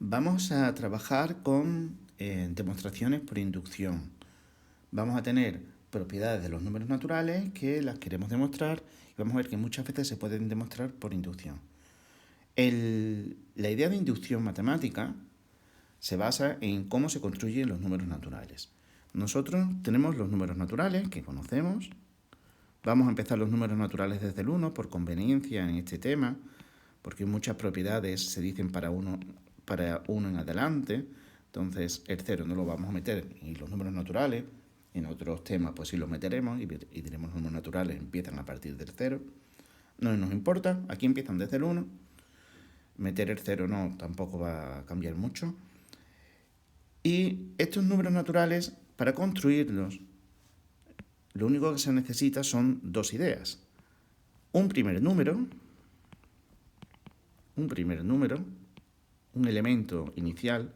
Vamos a trabajar con demostraciones por inducción. Vamos a tener propiedades de los números naturales que las queremos demostrar y vamos a ver que muchas veces se pueden demostrar por inducción. La idea de inducción matemática se basa en cómo se construyen los números naturales. Nosotros tenemos los números naturales que conocemos. Vamos a empezar los números naturales desde el 1 por conveniencia en este tema, porque muchas propiedades se dicen para uno en adelante. Entonces el 0 no lo vamos a meter en los números naturales. En otros temas pues sí los meteremos y diremos los números naturales empiezan a partir del 0. No nos importa, aquí empiezan desde el 1. Meter el 0 no, tampoco va a cambiar mucho. Y estos números naturales, para construirlos, lo único que se necesita son dos ideas. Un primer número, un elemento inicial,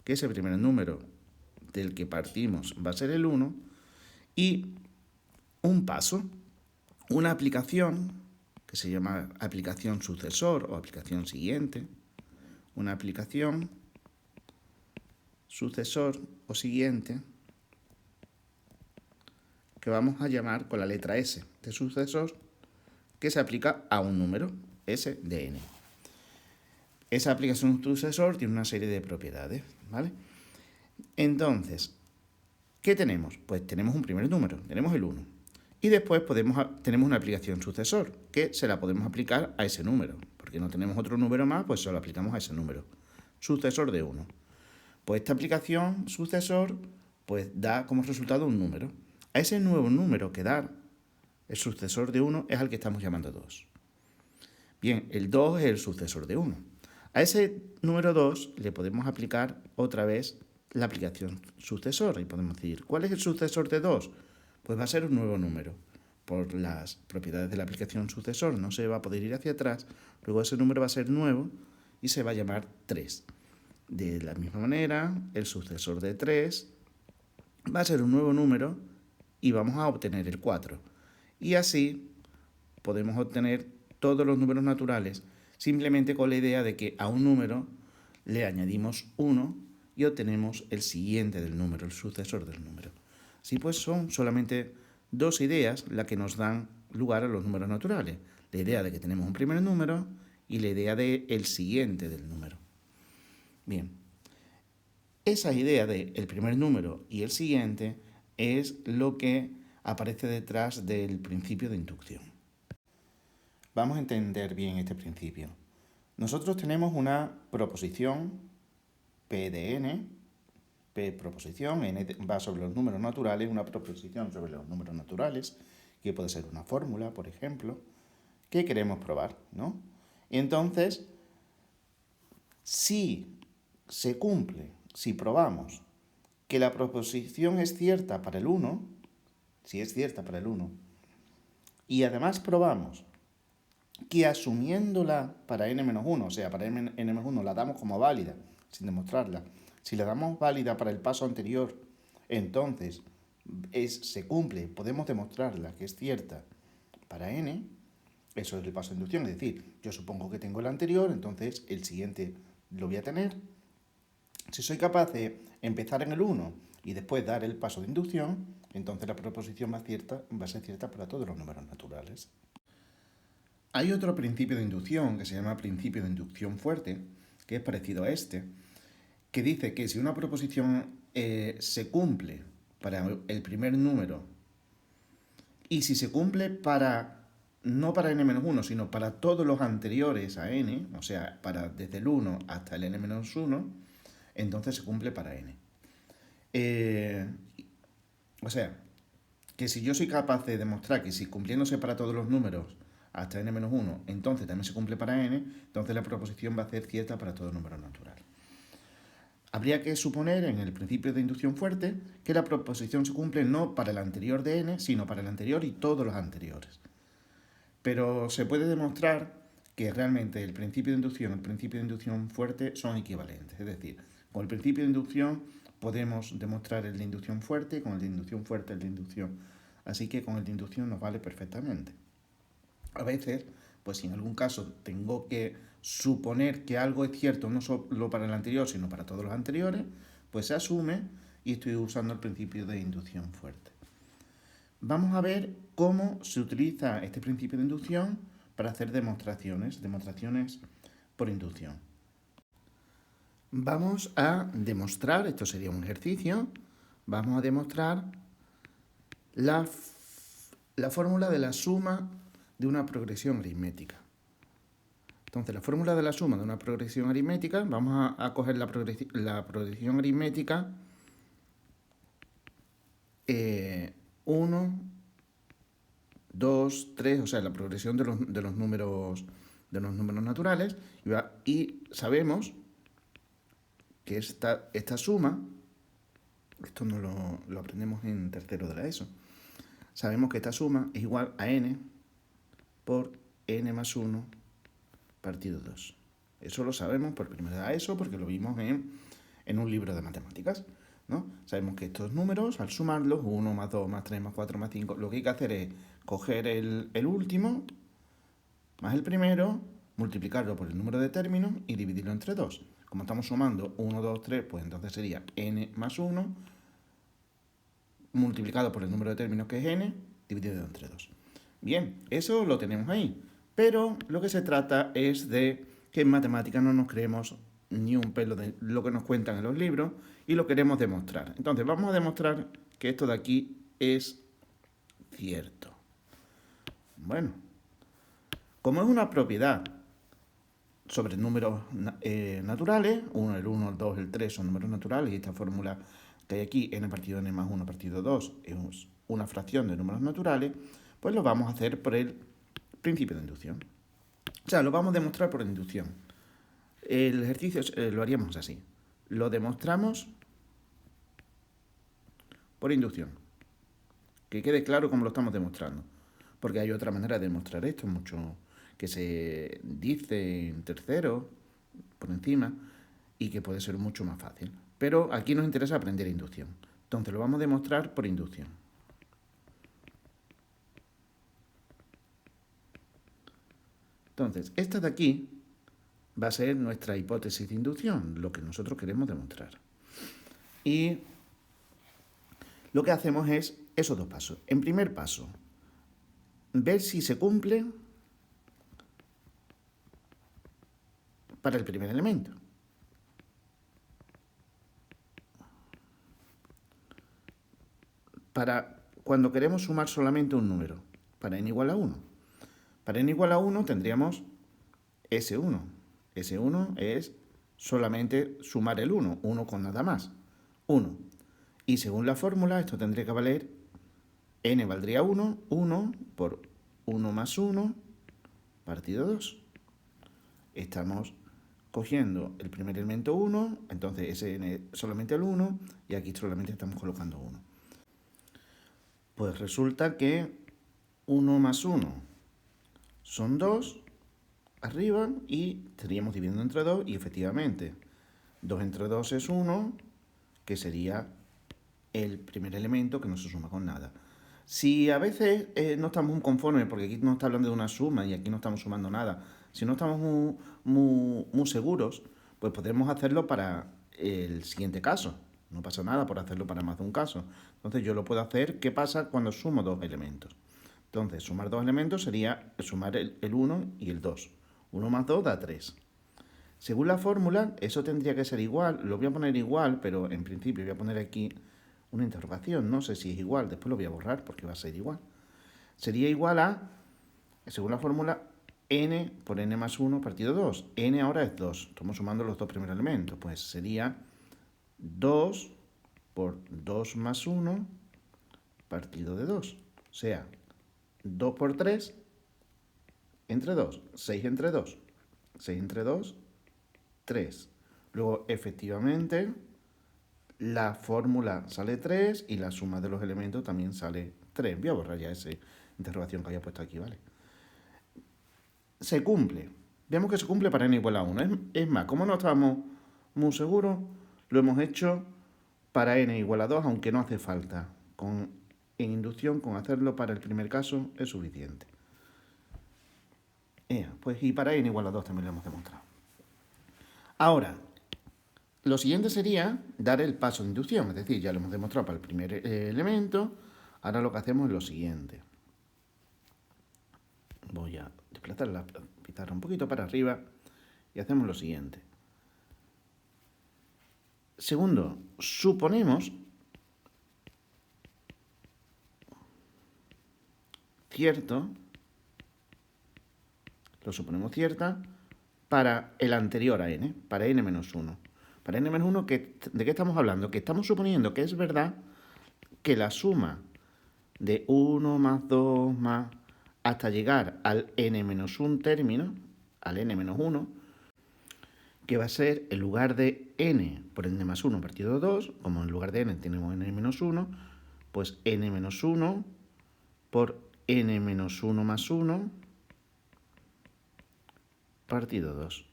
que ese primer número del que partimos va a ser el 1, y un paso, una aplicación, que se llama aplicación sucesor o aplicación siguiente, una aplicación sucesor o siguiente, que vamos a llamar con la letra S de sucesor, que se aplica a un número, S de n. Esa aplicación sucesor tiene una serie de propiedades, ¿vale? Entonces, ¿qué tenemos? Pues tenemos un primer número, tenemos el 1. Y después tenemos una aplicación sucesor, que se la podemos aplicar a ese número. Porque no tenemos otro número más, pues se lo aplicamos a ese número. Sucesor de 1. Pues esta aplicación sucesor pues da como resultado un número. A ese nuevo número que da el sucesor de 1 es al que estamos llamando 2. Bien, el 2 es el sucesor de 1. A ese número 2 le podemos aplicar otra vez la aplicación sucesor y podemos decir, ¿cuál es el sucesor de 2? Pues va a ser un nuevo número. Por las propiedades de la aplicación sucesor no se va a poder ir hacia atrás, luego ese número va a ser nuevo y se va a llamar 3. De la misma manera, el sucesor de 3 va a ser un nuevo número y vamos a obtener el 4. Y así podemos obtener todos los números naturales simplemente con la idea de que a un número le añadimos 1 y obtenemos el siguiente del número, el sucesor del número. Así pues son solamente dos ideas las que nos dan lugar a los números naturales. La idea de que tenemos un primer número y la idea de el siguiente del número. Bien, esa idea de el primer número y el siguiente es lo que aparece detrás del principio de inducción. Vamos a entender bien este principio. Nosotros tenemos una proposición P de n, P proposición, n va sobre los números naturales, una proposición sobre los números naturales, que puede ser una fórmula, por ejemplo, que queremos probar, ¿no? Entonces, si se cumple, si probamos que la proposición es cierta para el 1, si es cierta para el 1, y además probamos que asumiéndola para n-1, o sea, para n-1 la damos como válida, sin demostrarla, si la damos válida para el paso anterior, entonces se cumple, podemos demostrarla que es cierta para n, eso es el paso de inducción, es decir, yo supongo que tengo el anterior, entonces el siguiente lo voy a tener. Si soy capaz de empezar en el 1 y después dar el paso de inducción, entonces la proposición va a ser cierta para todos los números naturales. Hay otro principio de inducción que se llama principio de inducción fuerte, que es parecido a este, que dice que si una proposición se cumple para el primer número y si se cumple no para n-1, sino para todos los anteriores a n, o sea, desde el 1 hasta el n-1, entonces se cumple para n. O sea, que si yo soy capaz de demostrar que si cumpliéndose para todos los números hasta n-1, entonces también se cumple para n, entonces la proposición va a ser cierta para todo número natural. Habría que suponer en el principio de inducción fuerte que la proposición se cumple no para el anterior de n, sino para el anterior y todos los anteriores. Pero se puede demostrar que realmente el principio de inducción y el principio de inducción fuerte son equivalentes. Es decir, con el principio de inducción podemos demostrar el de inducción fuerte y con el de inducción fuerte el de inducción. Así que con el de inducción nos vale perfectamente. A veces, pues si en algún caso tengo que suponer que algo es cierto no solo para el anterior, sino para todos los anteriores, pues se asume y estoy usando el principio de inducción fuerte. Vamos a ver cómo se utiliza este principio de inducción para hacer demostraciones por inducción. Vamos a demostrar, esto sería un ejercicio, vamos a demostrar la fórmula de la suma de una progresión aritmética. Entonces, la fórmula de la suma de una progresión aritmética, vamos a coger la progresión aritmética 1, 2, 3, o sea, la progresión de los números naturales, y sabemos que esta suma, esto no lo aprendemos en tercero de la ESO, sabemos que esta suma es igual a n por n más 1 partido 2. Eso lo sabemos por primera vez ESO porque lo vimos en un libro de matemáticas, ¿no? Sabemos que estos números, al sumarlos, 1 más 2 más 3 más 4 más 5, lo que hay que hacer es coger el último más el primero, multiplicarlo por el número de términos y dividirlo entre 2. Como estamos sumando 1, 2, 3, pues entonces sería n más 1 multiplicado por el número de términos que es n, dividido entre 2. Bien, eso lo tenemos ahí. Pero lo que se trata es de que en matemáticas no nos creemos ni un pelo de lo que nos cuentan en los libros y lo queremos demostrar. Entonces vamos a demostrar que esto de aquí es cierto. Bueno, como es una propiedad sobre números naturales, el 1, el 2, el 3 son números naturales y esta fórmula que hay aquí, n partido n más 1 partido 2, es una fracción de números naturales, pues lo vamos a hacer por el principio de inducción. O sea, lo vamos a demostrar por inducción. El ejercicio lo haríamos así. Lo demostramos por inducción. Que quede claro cómo lo estamos demostrando. Porque hay otra manera de demostrar esto, mucho que se dice en tercero, por encima, y que puede ser mucho más fácil. Pero aquí nos interesa aprender inducción. Entonces lo vamos a demostrar por inducción. Entonces, esta de aquí va a ser nuestra hipótesis de inducción, lo que nosotros queremos demostrar. Y lo que hacemos es esos dos pasos. En primer paso, ver si se cumple para el primer elemento. Para cuando queremos sumar solamente un número, para n igual a 1. Para n igual a 1 tendríamos S1. S1 es solamente sumar el 1, 1 con nada más, 1. Y según la fórmula, esto tendría que valer, n valdría 1, 1 por 1 más 1 partido 2. Estamos cogiendo el primer elemento 1, entonces Sn solamente el 1, y aquí solamente estamos colocando 1. Pues resulta que 1 más 1 son 2 arriba y estaríamos dividiendo entre 2 y efectivamente 2 entre 2 es 1, que sería el primer elemento que no se suma con nada. Si a veces no estamos muy conformes, porque aquí no está hablando de una suma y aquí no estamos sumando nada, si no estamos muy seguros, pues podemos hacerlo para el siguiente caso. No pasa nada por hacerlo para más de un caso. Entonces yo lo puedo hacer, ¿qué pasa cuando sumo dos elementos? Entonces, sumar dos elementos sería sumar el 1 y el 2. 1 más 2 da 3. Según la fórmula, eso tendría que ser igual. Lo voy a poner igual, pero en principio voy a poner aquí una interrogación. No sé si es igual, después lo voy a borrar porque va a ser igual. Sería igual a, según la fórmula, n por n más 1 partido 2. N ahora es 2. Estamos sumando los dos primeros elementos. Pues sería 2 por 2 más 1 partido de 2. O sea, 2 por 3 entre 2, 6 entre 2, 6 entre 2, 3. Luego, efectivamente, la fórmula sale 3 y la suma de los elementos también sale 3. Voy a borrar ya esa interrogación que había puesto aquí, ¿vale? Se cumple. Vemos que se cumple para n igual a 1. Es más, como no estábamos muy seguros, lo hemos hecho para n igual a 2, aunque no hace falta. En inducción, con hacerlo para el primer caso, es suficiente. Pues y para n igual a 2 también lo hemos demostrado. Ahora, lo siguiente sería dar el paso de inducción, es decir, ya lo hemos demostrado para el primer elemento, ahora lo que hacemos es lo siguiente. Voy a desplazar la pizarra un poquito para arriba y hacemos lo siguiente. Segundo, suponemos cierto, lo suponemos cierta para el anterior a n, para n-1. Para n-1, ¿de qué estamos hablando? Que estamos suponiendo que es verdad que la suma de 1 más 2 más hasta llegar al n-1 término, al n-1, que va a ser en lugar de n por n más 1 partido 2, como en lugar de n tenemos n-1, pues n-1 por n-1 más 1 partido 2.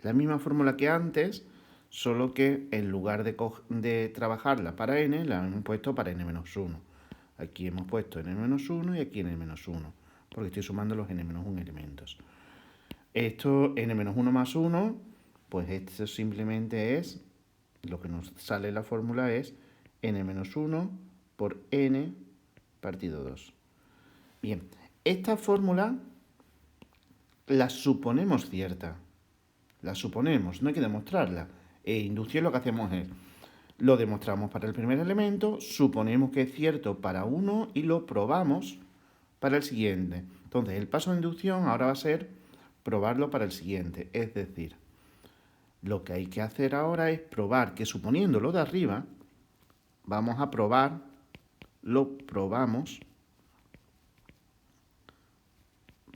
La misma fórmula que antes, solo que en lugar de trabajarla para n, la hemos puesto para n-1. Aquí hemos puesto n-1 y aquí n-1, porque estoy sumando los n-1 elementos. Esto, n-1 más 1, pues esto simplemente es, lo que nos sale en la fórmula es n-1 por n partido 2. Bien, esta fórmula la suponemos cierta. La suponemos, no hay que demostrarla. En inducción lo que hacemos es, lo demostramos para el primer elemento, suponemos que es cierto para uno y lo probamos para el siguiente. Entonces, el paso de inducción ahora va a ser probarlo para el siguiente. Es decir, lo que hay que hacer ahora es probar que suponiendo lo de arriba, vamos a probar, lo probamos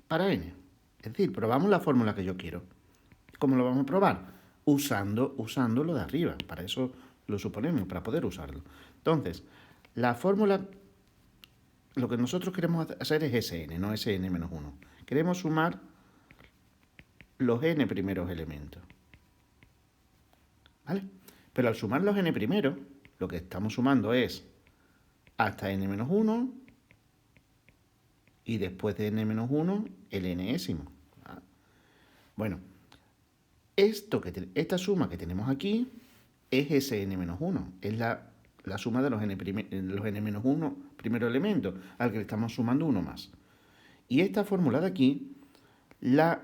para n. Es decir, probamos la fórmula que yo quiero. ¿Cómo lo vamos a probar? Usando lo de arriba. Para eso lo suponemos, para poder usarlo. Entonces, la fórmula, lo que nosotros queremos hacer es Sn, no Sn-1. Queremos sumar los n primeros elementos. ¿Vale? Pero al sumar los n primeros, lo que estamos sumando es hasta n-1 y después de n-1 el n-ésimo. Bueno, esta suma que tenemos aquí es ese n-1, es la suma de los n-1 primeros elementos, al que le estamos sumando uno más. Y esta fórmula de aquí la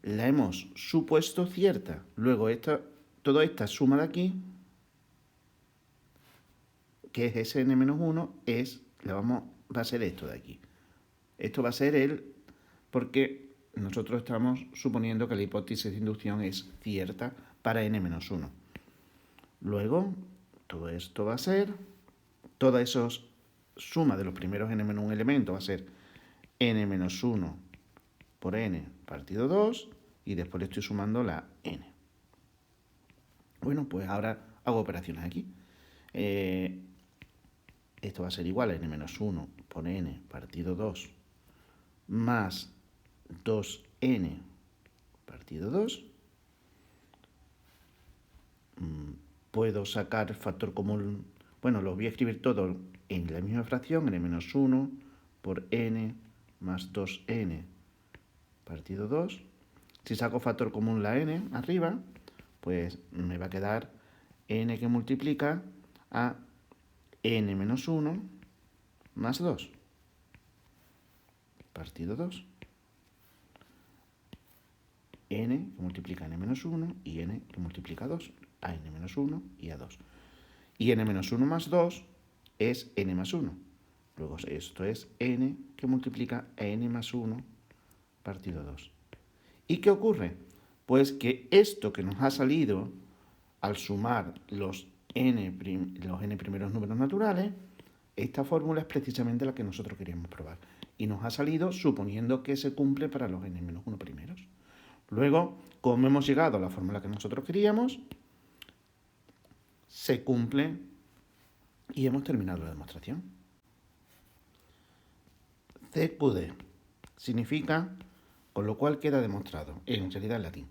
hemos supuesto cierta. Luego toda esta suma de aquí, que es ese n-1, va a ser esto de aquí. Esto va a ser porque nosotros estamos suponiendo que la hipótesis de inducción es cierta para n-1. Luego, todo esto va a ser, toda esa suma de los primeros n-1 elementos va a ser n-1 por n partido 2, y después le estoy sumando la n. Bueno, pues ahora hago operaciones aquí. Esto va a ser igual a n-1 por n partido 2 más 2n partido 2. Puedo sacar factor común. Bueno, lo voy a escribir todo en la misma fracción, n-1 por n más 2n partido 2. Si saco factor común la n arriba, pues me va a quedar n que multiplica a n menos 1 más 2 partido 2. N que multiplica a n-1 y n que multiplica a 2, a n-1 y a 2. Y n-1 más 2 es n más 1. Luego esto es n que multiplica a n más 1 partido 2. ¿Y qué ocurre? Pues que esto que nos ha salido al sumar los n primeros números naturales, esta fórmula es precisamente la que nosotros queríamos probar. Y nos ha salido suponiendo que se cumple para los n-1 primeros. Luego, como hemos llegado a la fórmula que nosotros queríamos, se cumple y hemos terminado la demostración. CQD significa, con lo cual queda demostrado, en realidad en latín.